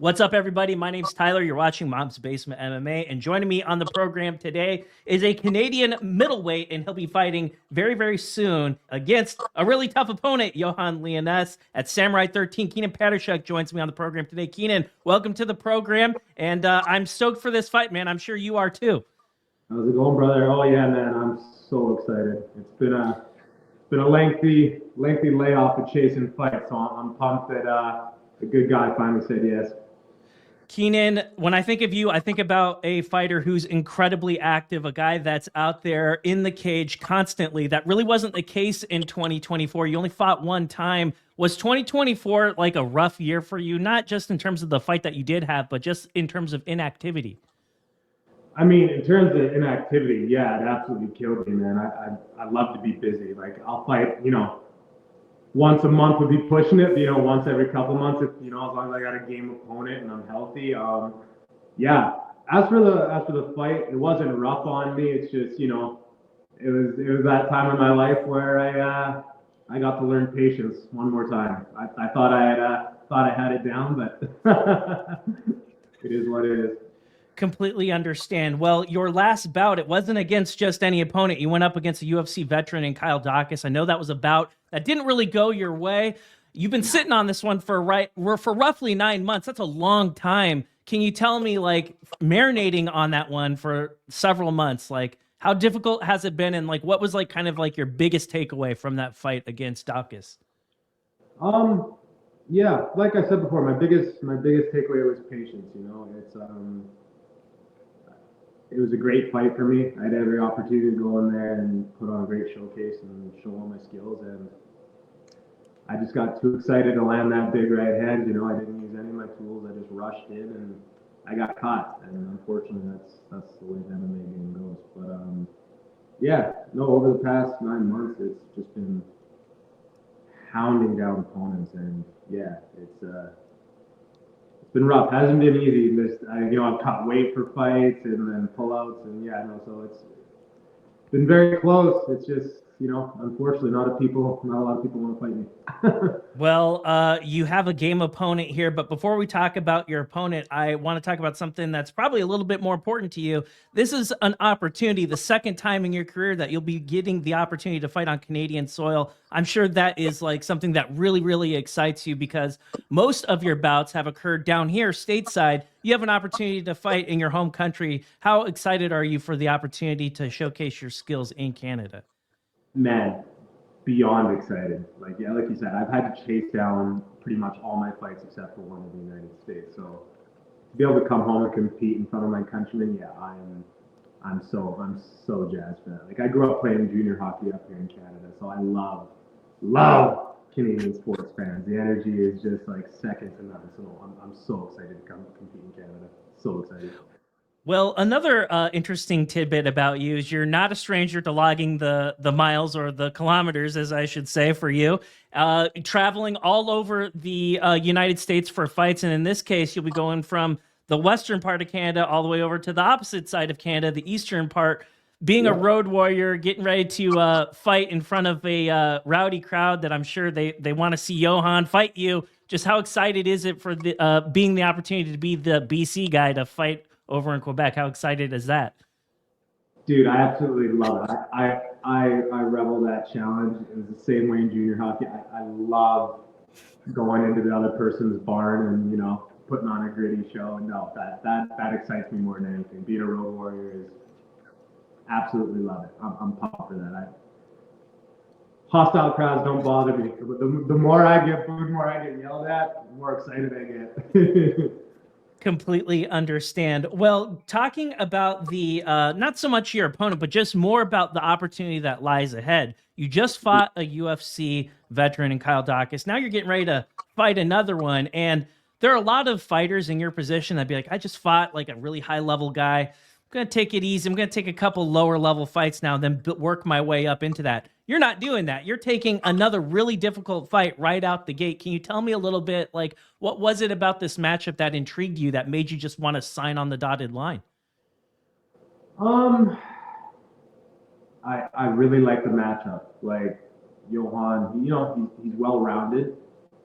What's up, everybody? My name's Tyler. You're watching Mom's Basement MMA, and joining me on the program today is a Canadian middleweight, and he'll be fighting very, very soon against a really tough opponent, Yohan Lainesse at Samurai 13. Keanan Patershuk joins me on the program today. Keanan, welcome to the program, and I'm stoked for this fight, man. I'm sure you are too. How's it going, brother? Oh yeah, man, I'm so excited. It's been a lengthy layoff of chasing fights, so I'm pumped that a good guy finally said yes. Keanan, when I think of you, I think about a fighter who's incredibly active, a guy that's out there in the cage constantly. That really wasn't the case in 2024. You only fought one time. Was 2024 like a rough year for you? Not just in terms of the fight that you did have, but just in terms of inactivity. I mean, in terms of inactivity, yeah, it absolutely killed me, man. I love to be busy. Like I'll fight, once a month would be pushing it, once every couple months, if as long as I got a game opponent and I'm healthy. Yeah. As for the fight, it wasn't rough on me. It's just, it was that time in my life where I got to learn patience one more time. I thought I had it down, but it is what it is. Completely understand. Well, your last bout, it wasn't against just any opponent. You went up against a UFC veteran in Kyle Daukaus. I know that was a bout that didn't really go your way. You've been sitting on this one for roughly 9 months. That's a long time. Can you tell me, like, marinating on that one for several months, like, how difficult has it been, and like what was like kind of like your biggest takeaway from that fight against Daukaus? Um, yeah, like I said before, my biggest takeaway was patience. It was a great fight for me. I had every opportunity to go in there and put on a great showcase and show all my skills, and I just got too excited to land that big right hand. I didn't use any of my tools. I just rushed in and I got caught. And unfortunately, that's the way the MMA game goes. But yeah, no, over the past 9 months, it's just been hounding down opponents, and yeah, it's been rough. Hasn't been easy. I've caught weight for fights and then pullouts, and yeah, no, so it's been very close. It's just, unfortunately, not a lot of people want to fight me. Well, you have a game opponent here, but before we talk about your opponent, I want to talk about something that's probably a little bit more important to you. This is an opportunity, the second time in your career that you'll be getting the opportunity to fight on Canadian soil. I'm sure that is like something that really, really excites you because most of your bouts have occurred down here stateside. You have an opportunity to fight in your home country. How excited are you for the opportunity to showcase your skills in Canada? Man, beyond excited. Like, yeah, like you said, I've had to chase down pretty much all my fights except for one in the United States. So to be able to come home and compete in front of my countrymen, yeah, I'm so jazzed for that. Like I grew up playing junior hockey up here in Canada, so I love Canadian sports fans. The energy is just like second to none. So I'm so excited to come compete in Canada. So excited. Well, another interesting tidbit about you is you're not a stranger to logging the miles or the kilometers, as I should say, for you. Traveling all over the United States for fights, and in this case, you'll be going from the western part of Canada all the way over to the opposite side of Canada, the eastern part. Being a Yeah. road warrior, getting ready to fight in front of a rowdy crowd that I'm sure they want to see Johan fight you. Just how excited is it for the being the opportunity to be the BC guy to fight over in Quebec? How excited is that? Dude, I absolutely love it. I revel that challenge. It was the same way in junior hockey. I love going into the other person's barn and putting on a gritty show. And no, that excites me more than anything. Being a road warrior is absolutely love it. I'm pumped for that. Hostile crowds don't bother me. The more I get booed, the more I get yelled at, the more excited I get. Completely understand. Well, talking about the not so much your opponent, but just more about the opportunity that lies ahead. You just fought a UFC veteran in Kyle Daukaus. Now you're getting ready to fight another one, and there are a lot of fighters in your position that'd be like, I just fought like a really high level guy. I'm gonna take it easy. I'm gonna take a couple lower level fights now, then work my way up into that. You're not doing that. You're taking another really difficult fight right out the gate. Can you tell me a little bit, like, what was it about this matchup that intrigued you that made you just want to sign on the dotted line? um, I really like the matchup. Like Johan, he's well rounded.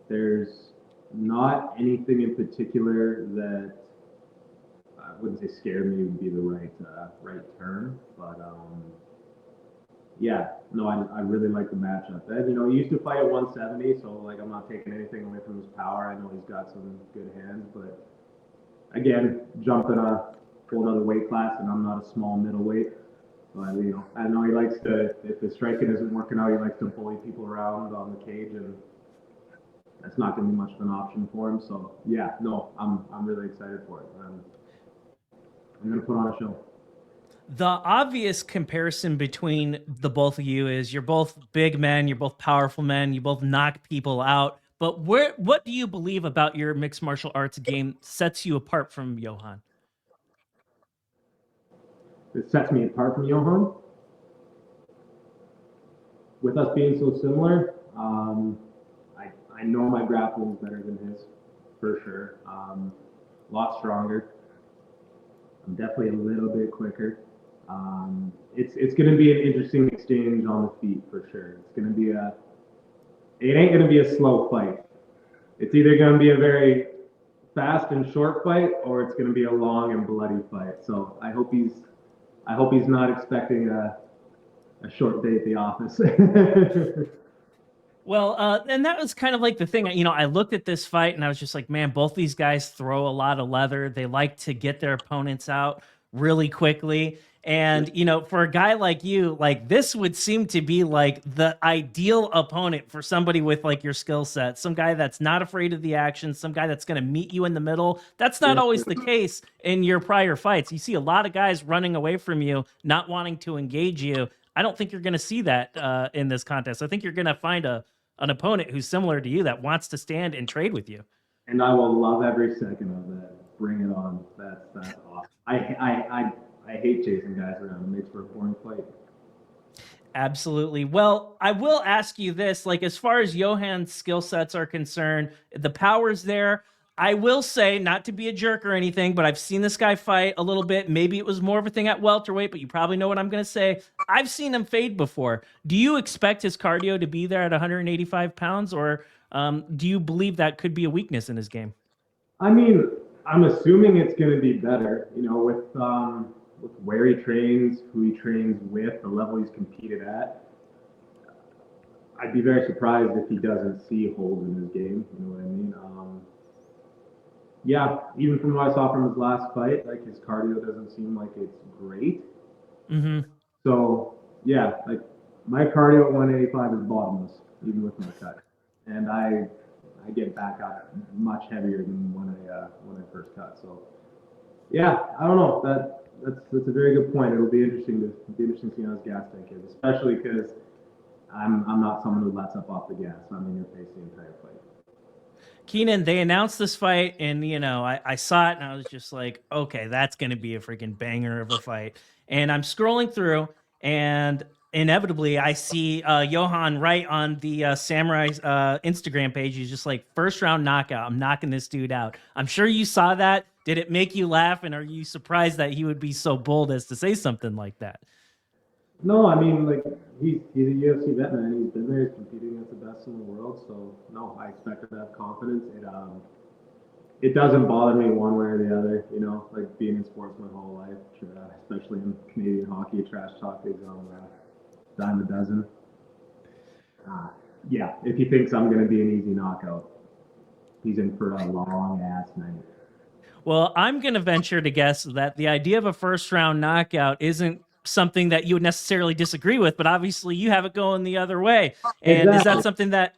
There's not anything in particular that I wouldn't say scared me would be the right term, but yeah, no, I really like the matchup. And, he used to fight at 170, so like I'm not taking anything away from his power. I know he's got some good hands, but again, jumping a whole other weight class, and I'm not a small middleweight. But I know he likes to, if his striking isn't working out, he likes to bully people around on the cage, and that's not going to be much of an option for him. So yeah, no, I'm really excited for it. I'm going to put on a show. The obvious comparison between the both of you is you're both big men, you're both powerful men, you both knock people out. But what do you believe about your mixed martial arts game sets you apart from Yohan? It sets me apart from Yohan. With us being so similar, I know my grappling is better than his, for sure. A lot stronger. I'm definitely a little bit quicker. It's going to be an interesting exchange on the feet for sure. It ain't going to be a slow fight. It's either going to be a very fast and short fight, or it's going to be a long and bloody fight. So I hope he's not expecting a short day at the office. Well, and that was kind of like the thing. I looked at this fight and I was just like, man, both these guys throw a lot of leather. They like to get their opponents out really quickly. And, for a guy like you, like this would seem to be like the ideal opponent for somebody with like your skill set, some guy that's not afraid of the action, some guy that's going to meet you in the middle. That's not always the case in your prior fights. You see a lot of guys running away from you, not wanting to engage you. I don't think you're going to see that in this contest. I think you're going to find an opponent who's similar to you that wants to stand and trade with you. And I will love every second of that. Bring it on. That's awesome. I hate chasing guys around. It makes for a boring fight. Absolutely. Well, I will ask you this, like as far as Yohan's skill sets are concerned, the power's there. I will say, not to be a jerk or anything, but I've seen this guy fight a little bit. Maybe it was more of a thing at welterweight, but you probably know what I'm going to say. I've seen him fade before. Do you expect his cardio to be there at 185 pounds, or do you believe that could be a weakness in his game? I mean, I'm assuming it's going to be better, with where he trains, who he trains with, the level he's competed at. I'd be very surprised if he doesn't see holes in his game. You know what I mean? Yeah, even from what I saw from his last fight, like his cardio doesn't seem like it's great. Mm-hmm. So yeah, like my cardio at 185 is bottomless, even with my cut, and I get back up much heavier than when I first cut. So yeah, I don't know. That's a very good point. It'll be interesting to see how his gas tank is, especially because I'm not someone who lets up off the gas. I'm in your face the entire fight. Keanan, they announced this fight, and I saw it, and I was just like, okay, that's going to be a freaking banger of a fight. And I'm scrolling through, and inevitably, I see Yohan right on the Samourai Instagram page. He's just like, first round knockout. I'm knocking this dude out. I'm sure you saw that. Did it make you laugh, and are you surprised that he would be so bold as to say something like that? No, I mean, like, he's a UFC vet, man. He's been there, he's competing against the best in the world. So, no, I expect him to have confidence. It doesn't bother me one way or the other, like being in sports my whole life, especially in Canadian hockey, trash talk is on dime a dozen. Yeah, if he thinks I'm going to be an easy knockout, he's in for a long-ass night. Well, I'm going to venture to guess that the idea of a first-round knockout isn't something that you would necessarily disagree with, but obviously you have it going the other way. And exactly.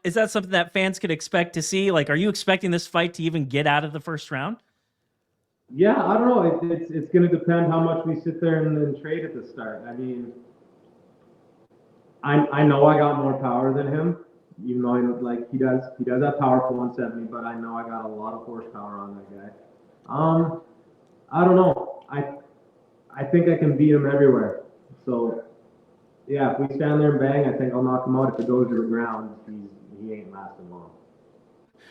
Is that something that fans could expect to see? Like, are you expecting this fight to even get out of the first round? Yeah, I don't know. It's going to depend how much we sit there and then trade at the start. I mean, I know I got more power than him, even though he does have power for 170, but I know I got a lot of horsepower on that guy. I don't know. I think I can beat him everywhere. So, yeah, if we stand there and bang, I think I'll knock him out. If it goes to the ground, he ain't lasting long.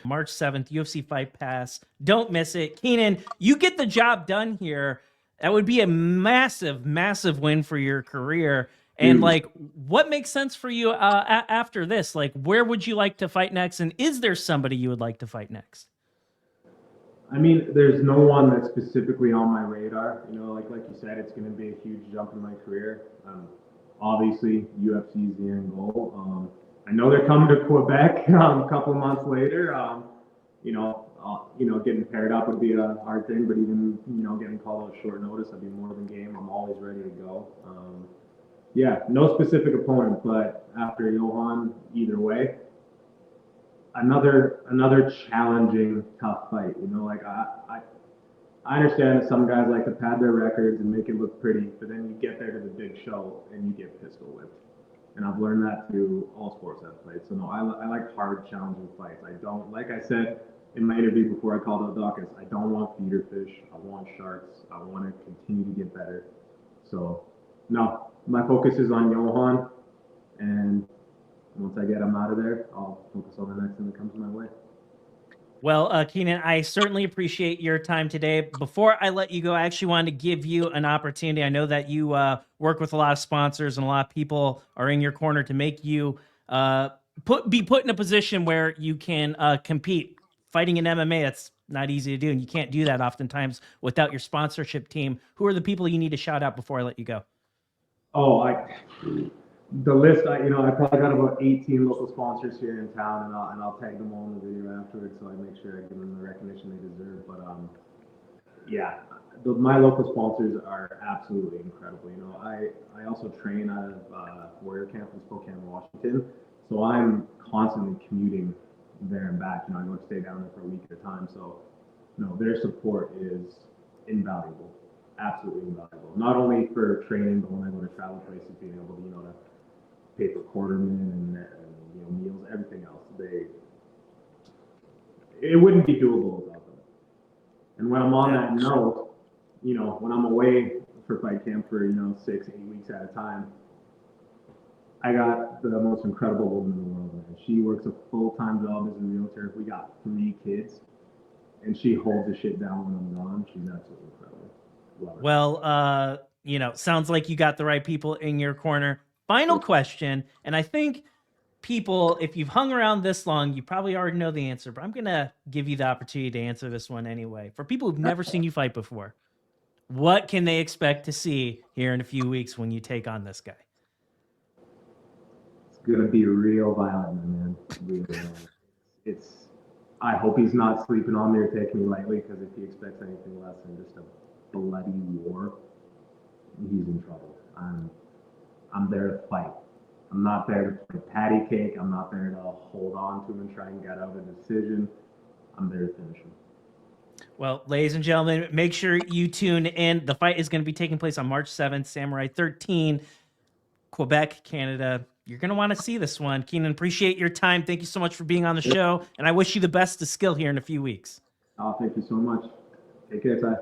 March 7th, UFC Fight Pass. Don't miss it. Keanan, you get the job done here. That would be a massive, massive win for your career. And, what makes sense for you after this? Like, where would you like to fight next? And is there somebody you would like to fight next? I mean, there's no one that's specifically on my radar. You know, like you said, it's going to be a huge jump in my career. Obviously, UFC is the end goal. I know they're coming to Quebec a couple of months later. Getting paired up would be a hard thing, but even getting called out short notice, I'd be more than game. I'm always ready to go. Yeah, no specific opponent, but after Yohan, either way, another challenging, tough fight. Like I understand that some guys like to pad their records and make it look pretty, but then you get there to the big show and you get pistol whipped. And I've learned that through all sports I've played. So no, I like hard, challenging fights. I don't, like I said in my interview before I called out Daukaus, I don't want feeder fish. I want sharks. I want to continue to get better. So no, my focus is on Yohan, and once I get him out of there, I'll focus on the next thing that comes my way. Well, Keanan, I certainly appreciate your time today. Before I let you go, I actually wanted to give you an opportunity. I know that you work with a lot of sponsors and a lot of people are in your corner to make you be put in a position where you can compete. Fighting in MMA, that's not easy to do, and you can't do that oftentimes without your sponsorship team. Who are the people you need to shout out before I let you go? Oh, the list, I probably got about 18 local sponsors here in town, and I'll tag them all in the video afterwards, so I make sure I give them the recognition they deserve. But yeah, my local sponsors are absolutely incredible. I also train out of Warrior Camp in Spokane, Washington, so I'm constantly commuting there and back. I go stay down there for a week at a time, so their support is invaluable, absolutely invaluable. Not only for training, but when I go to travel places, being able to to pay for quartermen and meals, everything else. It wouldn't be doable without them. And when I'm on that note, when I'm away for fight camp for 6-8 weeks at a time, I got the most incredible woman in the world, man. She works a full-time job as a realtor. We got 3 kids, and she holds the shit down when I'm gone. She's absolutely incredible. Love her. Well, sounds like you got the right people in your corner. Final question, and I think people, if you've hung around this long, you probably already know the answer, but I'm going to give you the opportunity to answer this one anyway. For people who've never seen you fight before, what can they expect to see here in a few weeks when you take on this guy? It's going to be real violent, man. Real violent. I hope he's not sleeping on me or taking me lightly, because if he expects anything less than just a bloody war, he's in trouble. I'm there to fight. I'm not there to play patty cake. I'm not there to hold on to him and try and get out a decision. I'm there to finish him. Well, ladies and gentlemen, make sure you tune in. The fight is going to be taking place on March 7th, Samourai 13, Quebec, Canada. You're going to want to see this one. Keanan, appreciate your time. Thank you so much for being on the show, and I wish you the best of skill here in a few weeks. Oh, thank you so much. Take care, Ty.